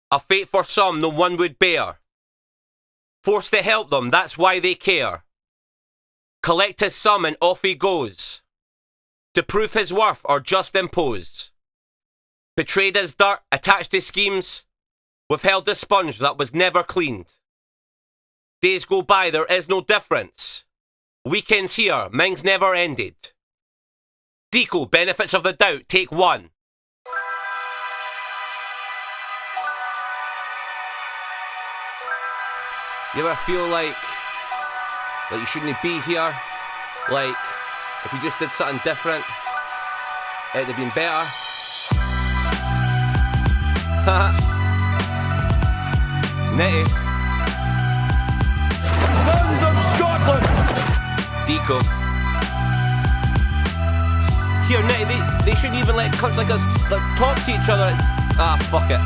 A fate for some no one would bear. Forced to help them, that's why they care. Collect his sum and off he goes. To prove his worth or just impose. Betrayed as dirt, attached to schemes. Withheld a sponge that was never cleaned. Days go by, there is no difference. Weekends here, ming's never ended. Deeko, benefits of the doubt, take one. You ever feel like you shouldn't be here? Like, if you just did something different, it'd have been better? Nity. Sons of Scotland! Deeko. Here, Nity, they shouldn't even let cunts like us talk to each other. Fuck it.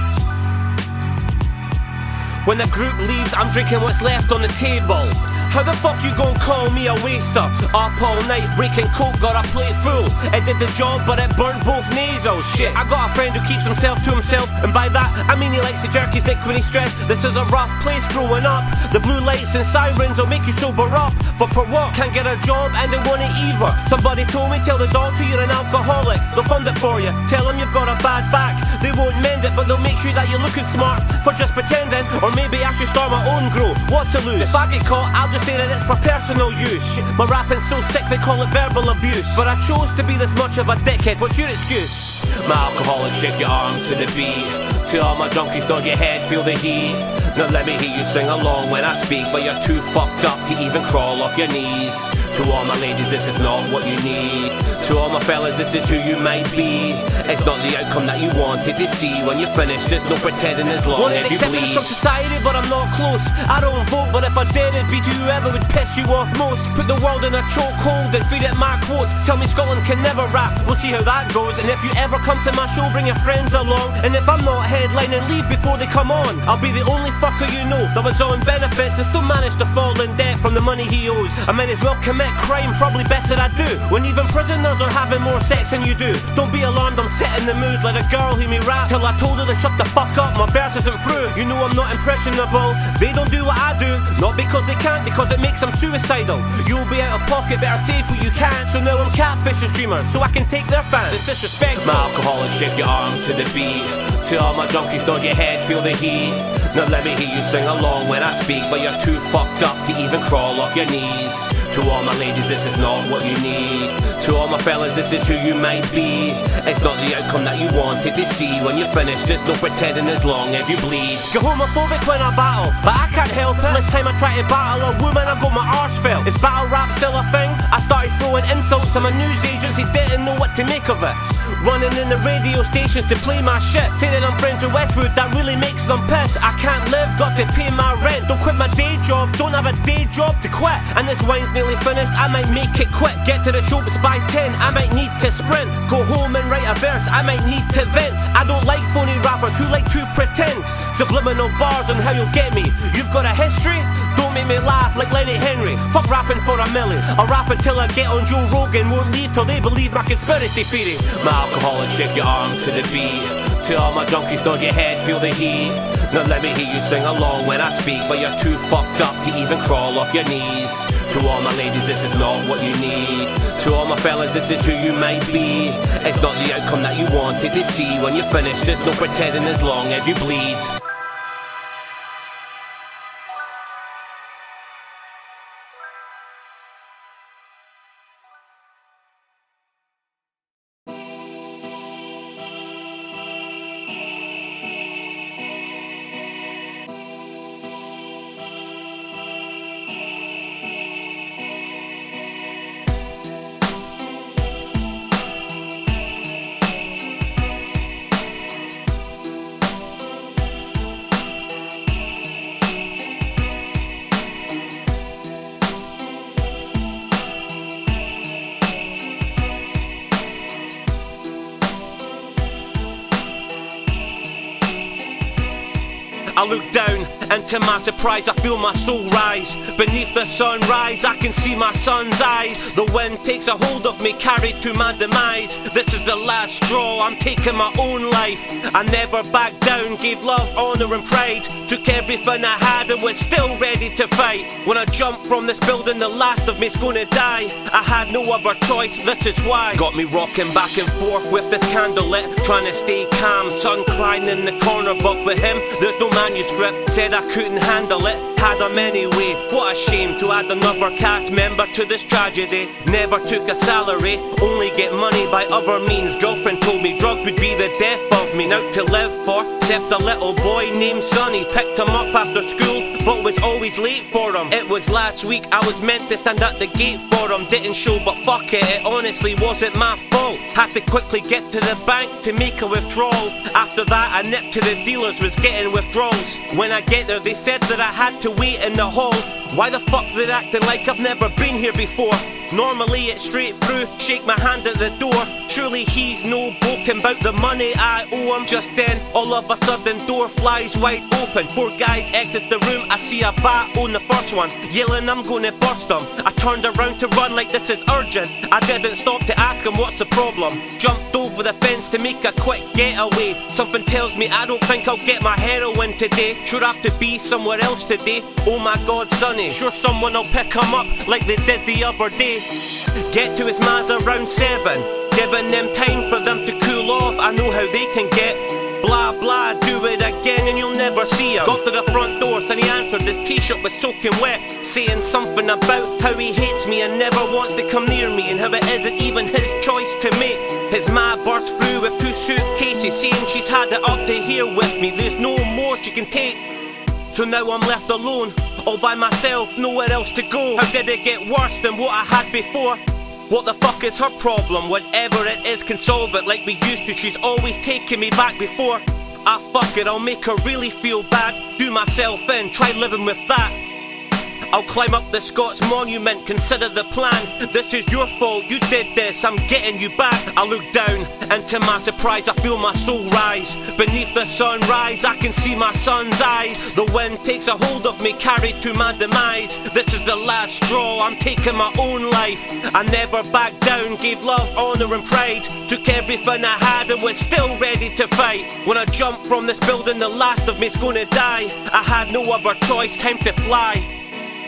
When the group leaves, I'm drinking what's left on the table. How the fuck you gon' call me a waster? Up all night, breaking coke, got a plate full. It did the job, but it burnt both nasals. Shit, I got a friend who keeps himself to himself, and by that, I mean he likes to jerk his dick when he's stressed. This is a rough place growing up. The blue lights and sirens will make you sober up. But for what? Can't get a job and they want it either. Somebody told me, tell the doctor you're an alcoholic. They'll fund it for you, tell them you've got a bad back. They won't mend it, but they'll make sure that you're looking smart for just pretending. Or maybe I should start my own grow. What's to lose? If I get caught, I'll just say that it's for personal use. My rapping's so sick they call it verbal abuse. But I chose to be this much of a dickhead. What's your excuse? My alcoholic, shake your arms to the beat. To all my junkies, nod your head, feel the heat. Now let me hear you sing along when I speak, but you're too fucked up to even crawl off your knees. To all my ladies, this is not what you need. To all my fellas, this is who you might be. It's not the outcome that you wanted to see. When you finish, there's no pretending as long as you bleed. From society, but I'm not close. I don't vote, but if I did, it'd be to whoever would piss you off most. Put the world in a chokehold and feed it my quotes. Tell me Scotland can never rap, we'll see how that goes. And if you ever come to my show, bring your friends along. And if I'm not headlining, leave before they come on. I'll be the only fucker you know that was on benefits and still managed to fall in debt from the money he owes. I might as well commit crime, probably best that I do, when even prisoners are having more sex than you do. Don't be alarmed, I'm setting the mood. Let a girl hear me rap till I told her to shut the fuck up. My verse isn't through, you know I'm not impressionable. They don't do what I do, not because they can't, because it makes them suicidal. You'll be out of pocket, better save what you can. So now I'm catfishing streamers, so I can take their fans. It's disrespectful. My alcoholic, shake your arms to the beat. To all my junkies, nod your head, feel the heat. Now let me hear you sing along when I speak, but you're too fucked up to even crawl off your knees. To all my ladies, this is not what you need. To all my fellas, this is who you might be. It's not the outcome that you wanted to see. When you finish, there's no pretending as long as you bleed. You're homophobic when I battle, but I can't help it. Last time I tried to battle a woman, I got my arse felt. Is battle rap still a thing? I started throwing insults at my news agency, didn't know what to make of it. Running in the radio stations to play my shit, saying that I'm friends with Westwood, that really makes them pissed. I can't live, got to pay my rent. Don't quit my day job, don't have a day job to quit. And this wine's nearly finished, I might make it quick. Get to the show, it's by 10, I might need to sprint. Go home and write a verse, I might need to vent. I don't like phony rappers who like to pretend. Subliminal bars on how you'll get me. You've got a history? Don't make me laugh like Lenny Henry. Fuck rapping for a million. I'll rap until I get on Joe Rogan. Won't leave till they believe my conspiracy theory. My alcoholic, shake your arms to the beat. To all my junkies, nod your head, feel the heat. Now let me hear you sing along when I speak, but you're too fucked up to even crawl off your knees. To all my ladies, this is not what you need. To all my fellas, this is who you might be. It's not the outcome that you wanted to see. When you finish, there's no pretending as long as you bleed. I look down, and to my surprise I feel my soul rise. Beneath the sunrise I can see my son's eyes. The wind takes a hold of me, carried to my demise. This is the last straw, I'm taking my own life. I never backed down, gave love, honour and pride. Took everything I had and was still ready to fight. When I jumped from this building, the last of me's gonna die. I had no other choice, this is why. Got me rocking back and forth with this candle lit, trying to stay calm, son crying in the corner. But with him, there's no manuscript. Said I couldn't handle it, had him anyway. What a shame to add another cast member to this tragedy. Never took a salary, only get money by other means. Girlfriend told me drugs would be the death of me. Now to live for, except a little boy named Sonny. Picked him up after school, but was always late for him. It was last week, I was meant to stand at the gate for him. Didn't show, but fuck it, it honestly wasn't my fault. Had to quickly get to the bank to make a withdrawal. After that I nipped to the dealers, was getting withdrawals. When I get there they said that I had to wait in the hall. Why the fuck they're acting like I've never been here before? Normally it's straight through, shake my hand at the door. Surely he's no broken about the money I owe him. Just then, all of a sudden, door flies wide open. Four guys exit the room, I see a bat on the first one, yelling I'm gonna burst him. I turned around to run like this is urgent. I didn't stop to ask him what's the problem. Jumped over the fence to make a quick getaway. Something tells me I don't think I'll get my heroin today. Should have to be somewhere else today. Oh my god, Sonny, sure someone will pick him up like they did the other day. Get to his mas around 7, giving them time for them to cool off. I know how they can get. Blah blah, do it again and you'll never see him. Got to the front door and he answered, his t-shirt was soaking wet, saying something about how he hates me and never wants to come near me, and how it isn't even his choice to make. His ma burst through with 2 suitcases, saying she's had it up to here with me, there's no more she can take. So now I'm left alone, all by myself, nowhere else to go. How did it get worse than what I had before? What the fuck is her problem? Whatever it is can solve it like we used to. She's always taking me back before. Ah fuck it, I'll make her really feel bad. Do myself in, try living with that. I'll climb up the Scots monument, consider the plan. This is your fault, you did this, I'm getting you back. I look down, and to my surprise I feel my soul rise. Beneath the sunrise I can see my son's eyes. The wind takes a hold of me, carried to my demise. This is the last straw, I'm taking my own life. I never backed down, gave love, honour and pride. Took everything I had and was still ready to fight. When I jumped from this building, the last of me's gonna die. I had no other choice, time to fly.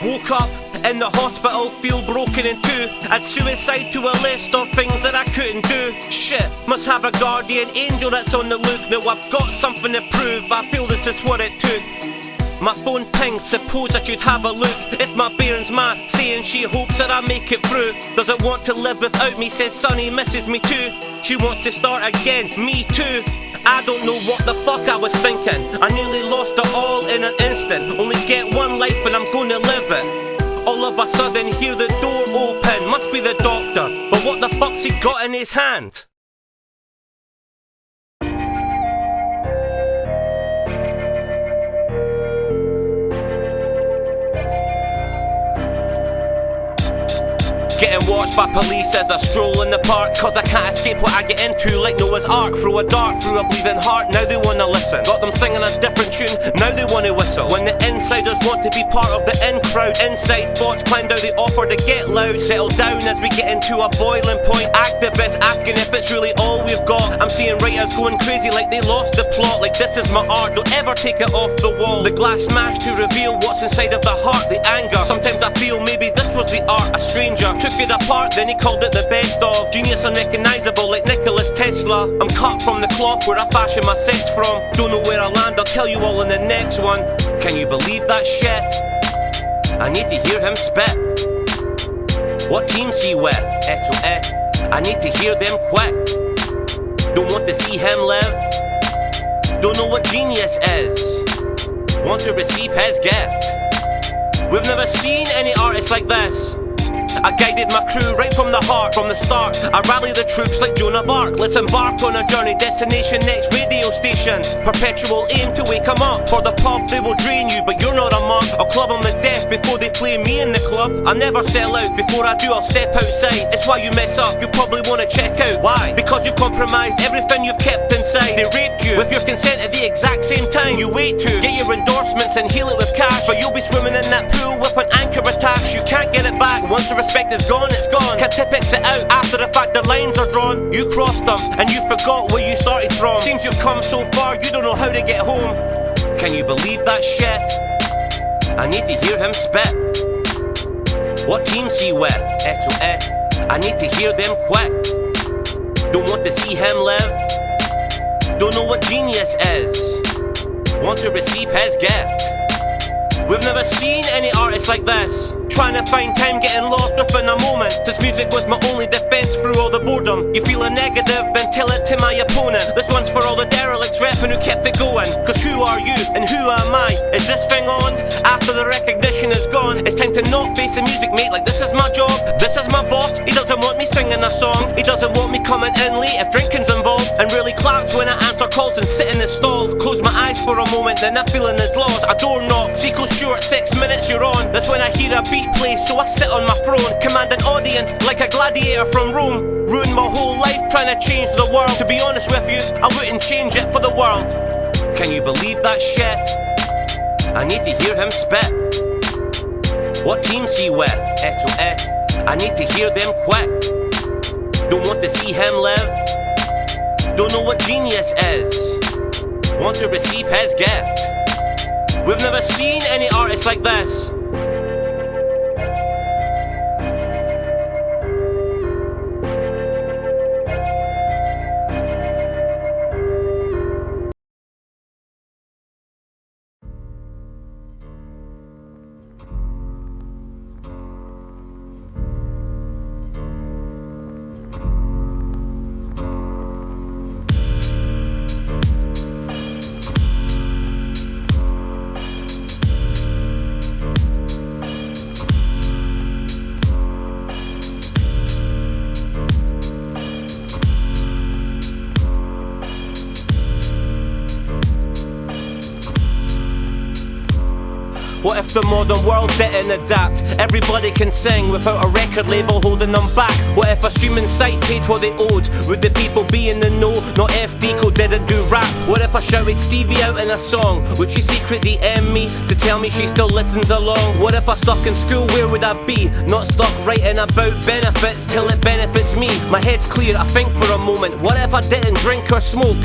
Woke up in the hospital, feel broken in two. Add suicide to a list of things that I couldn't do. Shit, must have a guardian angel that's on the look. Now I've got something to prove, I feel this is what it took. My phone pings, suppose I should have a look. It's my bairn's ma, saying she hopes that I make it through. Doesn't want to live without me, says Sonny misses me too. She wants to start again, me too. I don't know what the fuck I was thinking. I nearly lost it all in an instant. Only get one life and I'm gonna live it. All of a sudden hear the door open, must be the doctor. But what the fuck's he got in his hand? Getting watched by police as I stroll in the park, cause I can't escape what I get into like Noah's Ark. Throw a dart through a bleeding heart, now they wanna listen. Got them singing a different tune, now they wanna whistle. When the insiders want to be part of the in crowd, inside thoughts climbed out, they offer to get loud. Settle down as we get into a boiling point. Activists asking if it's really all we've got. I'm seeing writers going crazy like they lost the plot. Like this is my art, don't ever take it off the wall. The glass smashed to reveal what's inside of the heart, the anger. Sometimes I feel maybe this was the art, a stranger took it apart, then he called it the best of. Genius unrecognizable like Nikola Tesla. I'm cut from the cloth where I fashion my sex from. Don't know where I land, I'll tell you all in the next one. Can you believe that shit? I need to hear him spit. What team's he with? S.O.S. I need to hear them quick. Don't want to see him live. Don't know what genius is. Want to receive his gift. We've never seen any artist like this. I guided my crew right from the heart, from the start. I rally the troops like Joan of Arc. Let's embark on a journey, destination next radio station. Perpetual aim to wake 'em up. For the pub they will drain you, but you're not a mug. I'll club 'em to death before they play me in the club. I never sell out, before I do I'll step outside. It's why you mess up, you probably wanna check out. Why? Because you've compromised everything you've kept inside. They raped you with your consent at the exact same time. You wait to get your endorsements and heal it with cash, but you'll be swimming in that pool with an anchor attached. You can't get it back, once the respect is gone, it's gone. Can't Tipex it out after the fact the lines are drawn. You crossed them and you forgot where you started from. Seems you've come so far you don't know how to get home. Can you believe that shit? I need to hear him spit. What team's he with? S.O.S. I need to hear them quick. Don't want to see him live. Don't know what genius is. Want to receive his gift. We've never seen any artist like this. Trying to find time, getting lost within a moment. This music was my only defense through all the boredom. You feel a negative, then tell it to my opponent. This one's for all the derelicts rapping who kept it going. Cause who are you and who am I? Is this thing on? After the recognition is gone, it's time to not face the music, mate. Like this is my job, this is my boss. He doesn't want me singing a song. He doesn't want me coming in late if drinking's involved. And really claps when I answer calls and sit in the stall. Close my eyes for a moment, then that feeling is lost. A door knock, Deeko, Stewart, 6 minutes you're on. That's when I hear a beat play, so I sit on my throne. Command an audience like a gladiator from Rome. Ruined my whole life trying to change the world. To be honest with you, I wouldn't change it for the world. Can you believe that shit? I need to hear him spit. What team's he with? S.O.S. I need to hear them quick. Don't want to see him live. Don't know what genius is. Want to receive his gift. We've never seen any artist like this. What if the modern world didn't adapt? Everybody can sing without a record label holding them back. What if a streaming site paid what they owed? Would the people be in the know? Not if Deeko didn't do rap. What if I shouted Stevie out in a song? Would she secretly DM me to tell me she still listens along? What if I stuck in school, where would I be? Not stuck writing about benefits till it benefits me. My head's clear, I think for a moment. What if I didn't drink or smoke?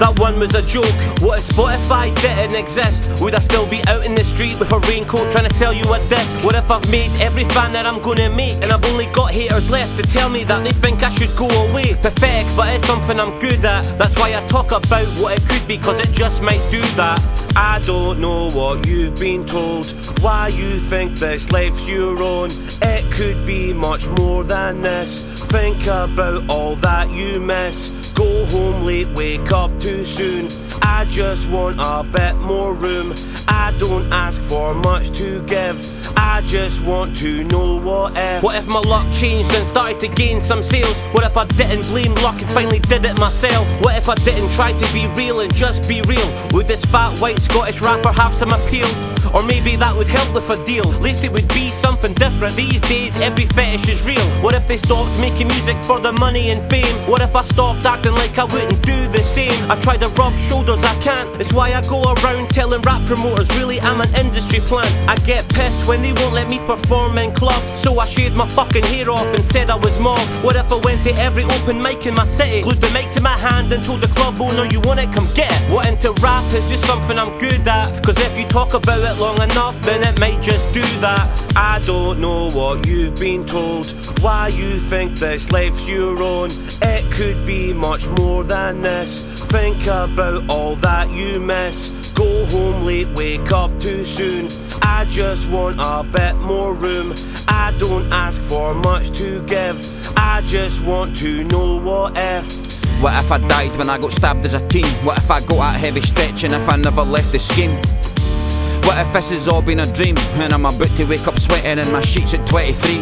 That one was a joke. What if Spotify didn't exist? Would I still be out in the street with a raincoat trying to sell you a disc? What if I've made every fan that I'm gonna make, and I've only got haters left to tell me that they think I should go away? Pathetic, but it's something I'm good at. That's why I talk about what it could be, cause it just might do that. I don't know what you've been told, why you think this life's your own. It could be much more than this. Think about all that you miss. Go home late, wake up too soon. I just want a bit more room. I don't ask for much to give. I just want to know what if. What if my luck changed and started to gain some sales? What if I didn't blame luck and finally did it myself? What if I didn't try to be real and just be real? Would this fat white Scottish rapper have some appeal? Or maybe that would help with a deal. At least it would be something different. These days every fetish is real. What if they stopped making music for the money and fame? What if I stopped acting like I wouldn't do the same? I try to rub shoulders, I can't. It's why I go around telling rap promoters really I'm an industry plant. I get pissed when they won't let me perform in clubs, so I shaved my fucking hair off and said I was mob. What if I went to every open mic in my city, glued the mic to my hand and told the club owner you want it, come get it? What into rap is just something I'm good at, cause if you talk about it long enough then it might just do that. I don't know what you've been told, why you think this life's your own. It could be much more than this. Think about all that you miss. Go home late, wake up too soon. I just want a bit more room. I don't ask for much to give. I just want to know what if. What if I died when I got stabbed as a teen? What if I got that heavy stretching if I never left the scheme? What if this has all been a dream and I'm about to wake up sweating in my sheets at 23?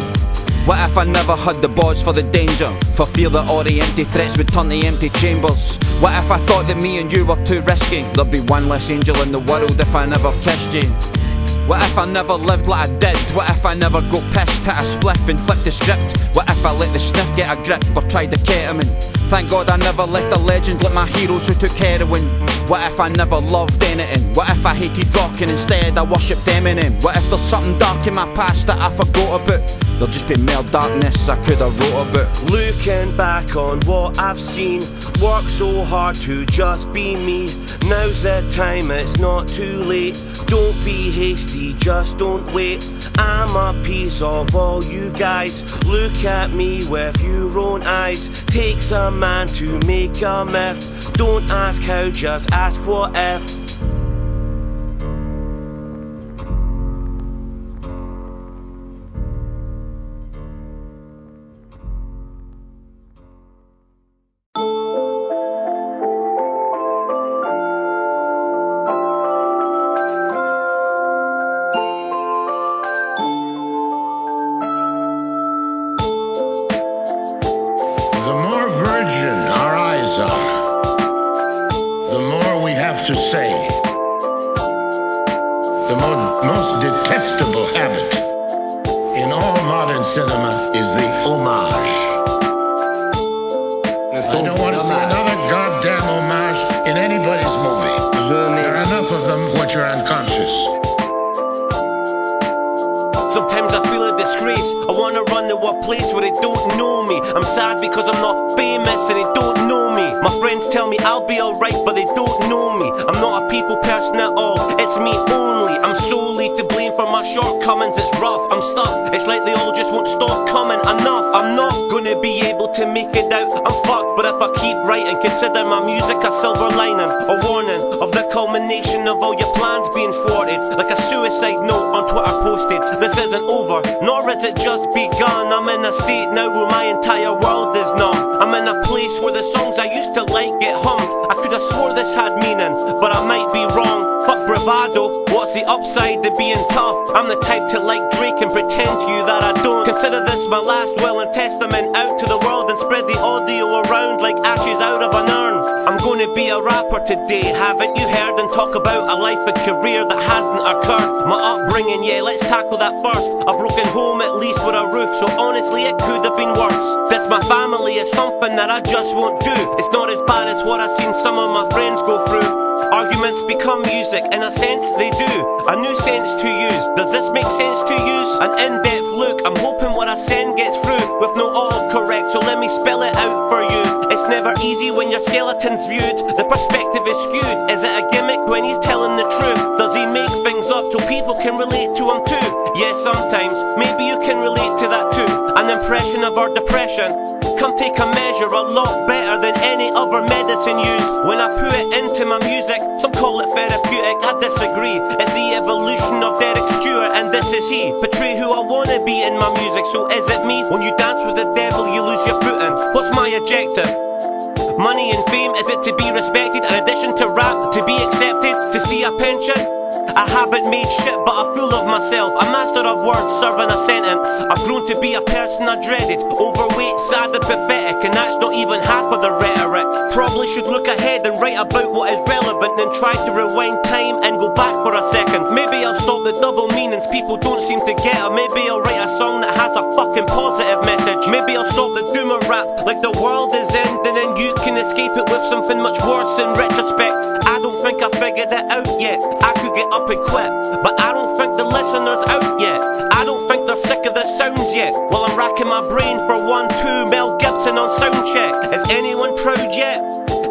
What if I never had the balls for the danger, for fear that all the empty threats would turn to empty chambers? What if I thought that me and you were too risky? There'd be one less angel in the world if I never kissed you. What if I never lived like I did? What if I never got pissed, hit a spliff and flipped the script? What if I let the sniff get a grip or tried the ketamine? Thank God I never left a legend like my heroes who took heroin. What if I never loved anything? What if I hated rock and instead I worshipped Eminem? What if there's something dark in my past that I forgot about? There'll just be more darkness I could have wrote about. Looking back on what I've seen, worked so hard to just be me. Now's the time, it's not too late. Don't be hasty, just don't wait. I'm a piece of all you guys. Look at me with your own eyes. Takes a man to make a myth. Don't ask how, just ask what if. The more virgin our eyes are, the more we have to say. The most detestable habit in all modern cinema is the homage. I don't want to see another goddamn homage in anybody's movie. There are enough of them once you're unconscious. Sometimes I feel a disgrace. I wanna run to a place where they don't know me. I'm sad because I'm not famous and they don't know me. My friends tell me I'll be alright, but they don't know me. I'm not a people person at all, it's me only. I'm solely to blame for my shortcomings. It's rough, I'm stuck. It's like they all just won't stop coming. Enough, I'm not gonna be able to make it out. I'm fucked, but if I keep writing, consider my music a silver lining, a warning of the culmination of all your plans being thwarted. Like a suicide note on Twitter posted. This isn't over, nor is it just begun. I'm in a state now where my entire world is numb. I'm in a place where the songs I used to like get hummed. I could have swore this had meaning, but I might be wrong. Fuck bravado, what's the upside to being tough? I'm the type to like Drake and pretend to you that I don't. Consider this my last will and testament out to the world, and spread the audio around like ashes out of an urn. I'm gonna be a rapper today, haven't you heard? And talk about a life and career that hasn't occurred. My upbringing, yeah, let's tackle that first. A broken home at least with a roof, so honestly it could have been worse. This my family is something that I just won't do. It's not as bad as what I've seen some of my friends go through. Arguments become music, in a sense they do. A new sense to use, does this make sense to use? An in-depth look, I'm hoping what I send gets through. With no autocorrect, so let me spell it out for you. It's never easy when your skeleton's viewed. The perspective is skewed, is it a gimmick when he's telling the truth? Does he make things up so people can relate to him too? Yeah, sometimes, maybe you can relate to that too. An impression of our depression. Come take a measure, a lot better than any other medicine used. When I put it into my music, some call it therapeutic, I disagree. It's the evolution of Derek Stewart, and this is he. Portray who I wanna be in my music, so is it me? When you dance with the devil, you lose your footing. What's my objective? Money and fame, is it to be respected? In addition to rap, to be accepted, to see a pension? I haven't made shit, but I'm full of myself. A master of words, serving a sentence. I've grown to be a person I dreaded. Overweight, sad and pathetic, and that's not even half of the rhetoric. Probably should look ahead and write about what is relevant, then try to rewind time and go back for a second. Maybe I'll stop the double meanings people don't seem to get, or maybe I'll write a song that has a fucking positive message. Maybe I'll stop the doomer rap, like the world is ending and you can escape it with something much worse in retrospect. I don't think I figured it out yet. I could get up and quit, but I don't think the listeners out yet. I don't think they're sick of the sounds yet. While I'm racking my brain for 1-2 Mel Gibson on sound check. Is anyone proud yet?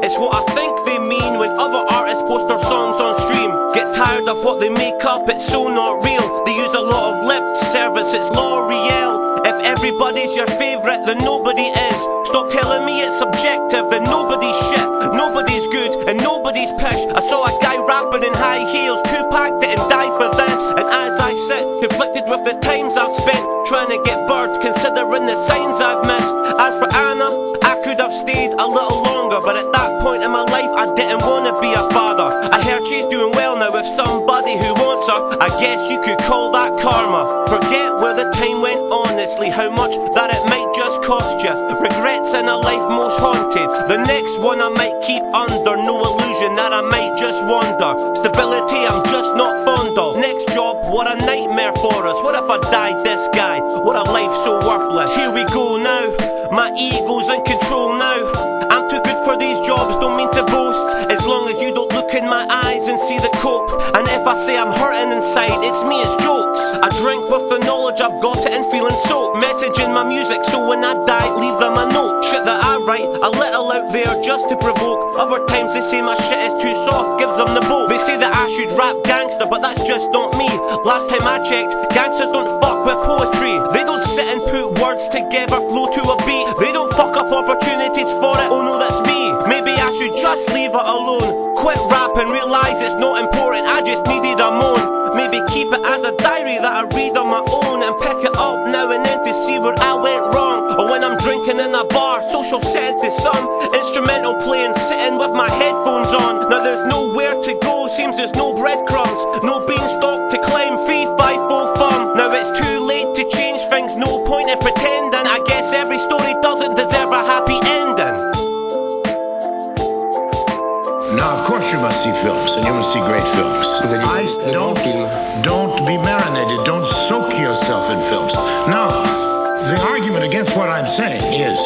It's what I think they mean when other artists post their songs on stream. Get tired of what they make up, it's so not real. They use a lot of lip service, it's L'Oreal. If everybody's your favourite, then nobody is. Stop telling me it's subjective, then nobody's shit. Nobody's good and nobody's pish. I saw a guy rapping in high heels, Tupac didn't die for this. And as I sit, conflicted with the times I've spent trying to get birds, considering the signs I've missed. As for Anna, I could have stayed a little longer, but at that point in my life I didn't want to wanna be a father. I heard she's doing well now with somebody who wants her. I guess you could call that karma. Forget where the time went, honestly, how much that it might just cost you. Regrets in a life most haunted. The next one I might keep under, no illusion that I might just wander. Stability I'm just not fond of. Next job, what a nightmare for us. What if I died this guy? What a life so worthless. Here we go now, my ego's in control now. I'm too good for these jobs, don't mean to boast. As long as you don't look in my eyes and see the cope. And if I say I'm hurting inside, it's me, it's jokes. I drink with the knowledge I've got it and feeling soaked. Message in my music so when I die, leave them a note. Shit that I write, a little out there just to provoke. Other times they say my shit is too soft, gives them the boat. They say that I should rap gangster, but that's just not me. Last time I checked, gangsters don't fuck with poetry. They don't sit and put words together, flow to a beat. They don't fuck up opportunities for it, oh no that's me. Maybe I should just leave it alone. Quit rap and realise it's not important, I just needed a moan. Maybe keep it as a diary that I read on my own, and pick it up now and then to see where I went wrong. Or when I'm drinking in a bar, social setting to some instrumental playing, sitting with my headphones on. Now there's nowhere to go, seems there's no breadcrumbs, no beanstalk to climb, fee, fi, fo, fum. Now it's too late to change things, no point in pretending. I guess every story doesn't deserve a happy ending. Now, of course you must see films, and you must see great films. Don't be marinated, don't soak yourself in films. Now, the argument against what I'm saying is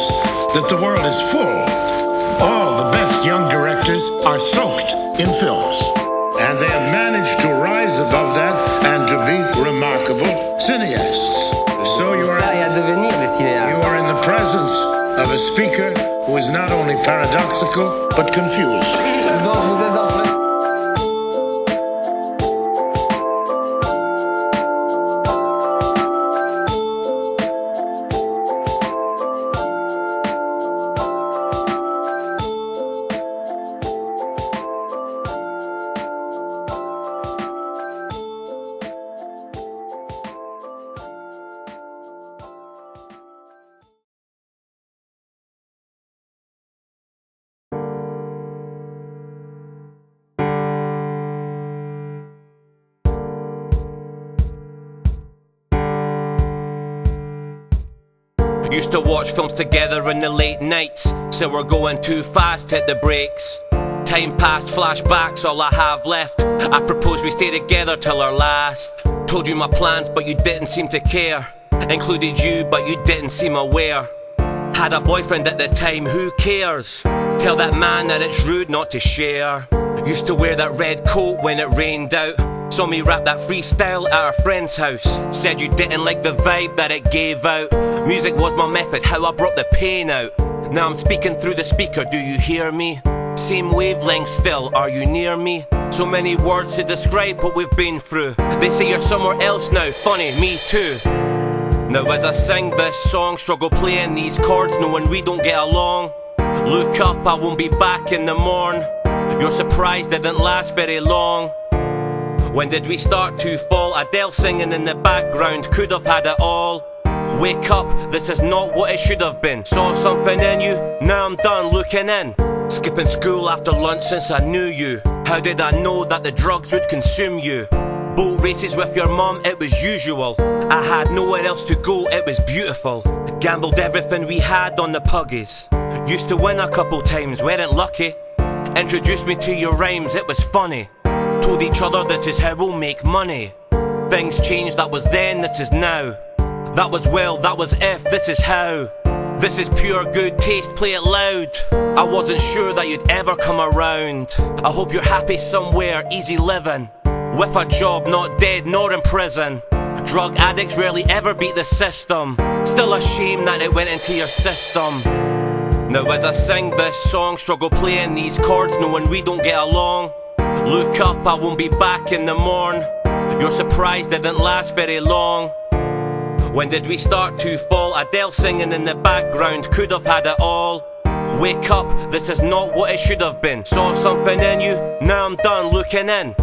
that the world is full. All the best young directors are soaked in films. And they have managed to rise above that and to be remarkable cineasts. So you are in the presence of a speaker who is not only paradoxical, but confused. Used to watch films together in the late nights, so we're going too fast, hit the brakes. Time passed, flashbacks, all I have left. I propose we stay together till our last. Told you my plans, but you didn't seem to care. Included you, but you didn't seem aware. Had a boyfriend at the time, who cares? Tell that man that it's rude not to share. Used to wear that red coat when it rained out. Saw me rap that freestyle at our friend's house. Said you didn't like the vibe that it gave out. Music was my method, how I brought the pain out. Now I'm speaking through the speaker, do you hear me? Same wavelength still, are you near me? So many words to describe what we've been through. They say you're somewhere else now, funny, me too. Now as I sing this song, struggle playing these chords knowing we don't get along. Look up, I won't be back in the morn. Your surprise didn't last very long. When did we start to fall? Adele singing in the background, could have had it all. Wake up, this is not what it should have been. Saw something in you, now I'm done looking in. Skipping school after lunch since I knew you. How did I know that the drugs would consume you? Boat races with your mum, it was usual. I had nowhere else to go, it was beautiful. Gambled everything we had on the puggies. Used to win a couple times, weren't lucky. Introduced me to your rhymes, it was funny. Told each other this is how we'll make money. Things changed, that was then, this is now. That was well, that was if, this is how. This is pure good taste, play it loud. I wasn't sure that you'd ever come around. I hope you're happy somewhere, easy living. With a job, not dead nor in prison. Drug addicts rarely ever beat the system. Still a shame that it went into your system. Now as I sing this song, struggle playing these chords knowing we don't get along. Look up, I won't be back in the morn. Your surprise didn't last very long. When did we start to fall? Adele singing in the background, could have had it all. Wake up, this is not what it should have been. Saw something in you, now I'm done looking in.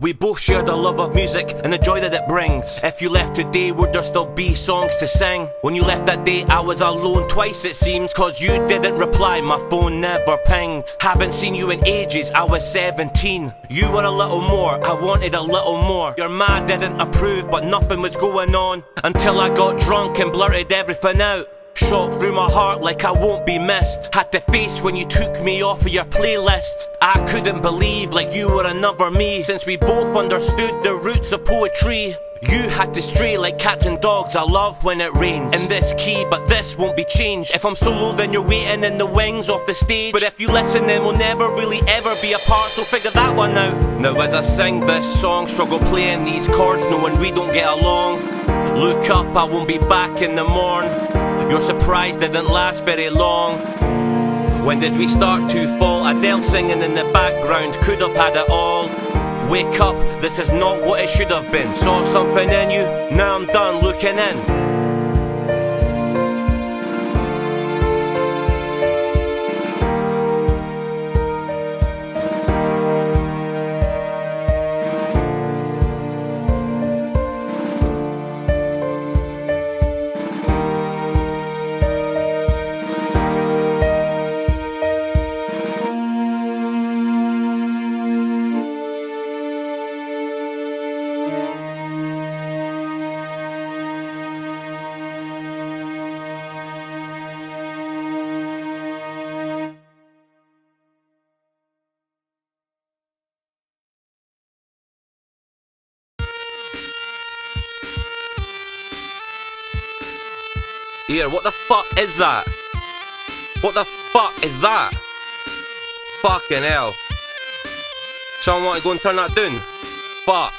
We both share the love of music and the joy that it brings. If you left today, would there still be songs to sing? When you left that day, I was alone twice it seems, cause you didn't reply, my phone never pinged. Haven't seen you in ages, I was 17. You were a little more, I wanted a little more. Your ma didn't approve, but nothing was going on until I got drunk and blurted everything out. Shot through my heart like I won't be missed. Had to face when you took me off of your playlist. I couldn't believe like you were another me. Since we both understood the roots of poetry, you had to stray like cats and dogs. I love when it rains in this key, but this won't be changed. If I'm solo, then you're waiting in the wings off the stage. But if you listen, then we'll never really ever be apart, so figure that one out. Now as I sing this song, struggle playing these chords, knowing we don't get along. Look up, I won't be back in the morn. Your surprise didn't last very long. When did we start to fall? Adele singing in the background, could have had it all. Wake up, this is not what it should have been. Saw something in you, now I'm done looking in. Here, what the fuck is that? What the fuck is that? Fucking hell. Someone want to go and turn that down? Fuck.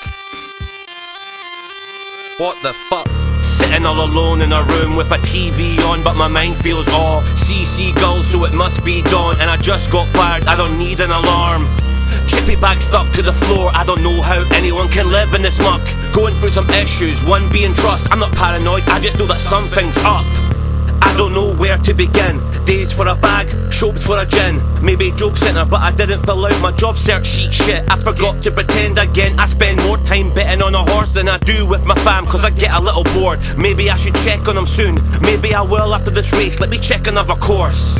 What the fuck? Sitting all alone in a room with a TV on, but my mind feels off. See seagulls, so it must be dawn. And I just got fired, I don't need an alarm. Chippy bag stuck to the floor, I don't know how anyone can live in this muck. Going through some issues, one being trust. I'm not paranoid, I just know that something's up. I don't know where to begin. Days for a bag, shopes for a gin. Maybe job centre, but I didn't fill out my job search sheet. Shit, I forgot to pretend again. I spend more time betting on a horse than I do with my fam, cause I get a little bored. Maybe I should check on them soon. Maybe I will after this race, let me check another course.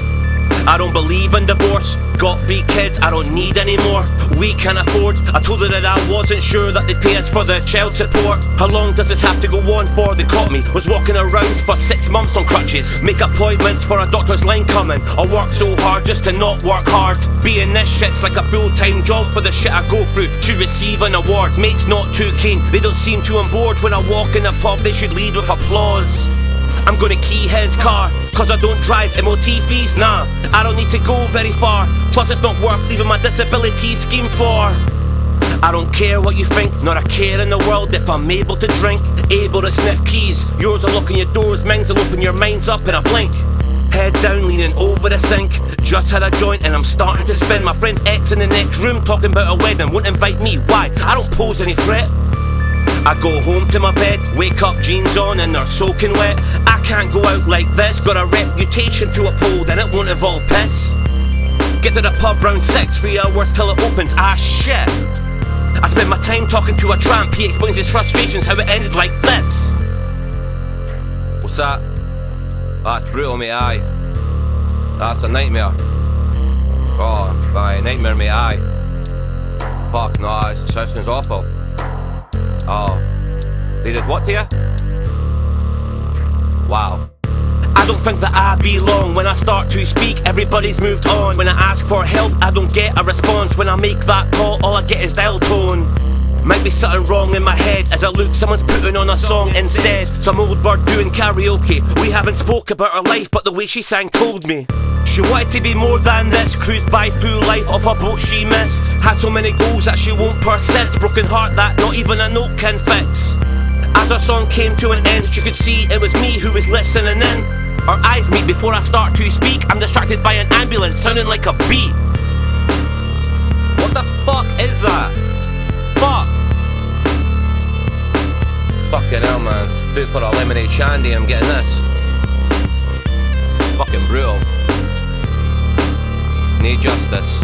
I don't believe in divorce. Got 3 kids, I don't need any more. We can't afford. I told her that I wasn't sure that they'd pay us for the child support. How long does this have to go on for? They caught me, was walking around for 6 months on crutches. Make appointments for a doctor's line coming. I work so hard just to not work hard. Being this shit's like a full-time job for the shit I go through. Should receive an award. Mates not too keen, they don't seem too on board. When I walk in a pub, they should lead with applause. I'm gonna key his car, cause I don't drive. MOT fees, nah, I don't need to go very far. Plus it's not worth leaving my disability scheme for. I don't care what you think, not a care in the world. If I'm able to drink, able to sniff keys. Yours are locking your doors, mine's will open your minds up in a blink. Head down, leaning over the sink. Just had a joint and I'm starting to spin. My friend's ex in the next room talking about a wedding. Won't invite me, why? I don't pose any threat. I go home to my bed, wake up, jeans on and they're soaking wet. I can't go out like this, got a reputation to uphold and it won't involve piss. Get to the pub round 6, 3 hours till it opens, ah shit. I spent my time talking to a tramp, he explains his frustrations, how it ended like this. What's that? That's brutal mate, aye. That's a nightmare. Oh, aye, nightmare mate, aye. Fuck no, that sounds awful. Oh, they did what to you? Wow. I don't think that I belong. When I start to speak, everybody's moved on. When I ask for help, I don't get a response. When I make that call, all I get is dial tone. Might be something wrong in my head. As I look, someone's putting on a song instead. Some old bird doing karaoke. We haven't spoke about her life, but the way she sang told me. She wanted to be more than this. Cruised by through life off a boat she missed. Had so many goals that she won't persist. Broken heart that not even a note can fix. As her song came to an end, she could see it was me who was listening in. Our eyes meet before I start to speak. I'm distracted by an ambulance sounding like a beat. What the fuck is that? Fuck. Fucking hell man. Boot for a lemonade shandy, I'm getting this. Fucking brutal. No justice.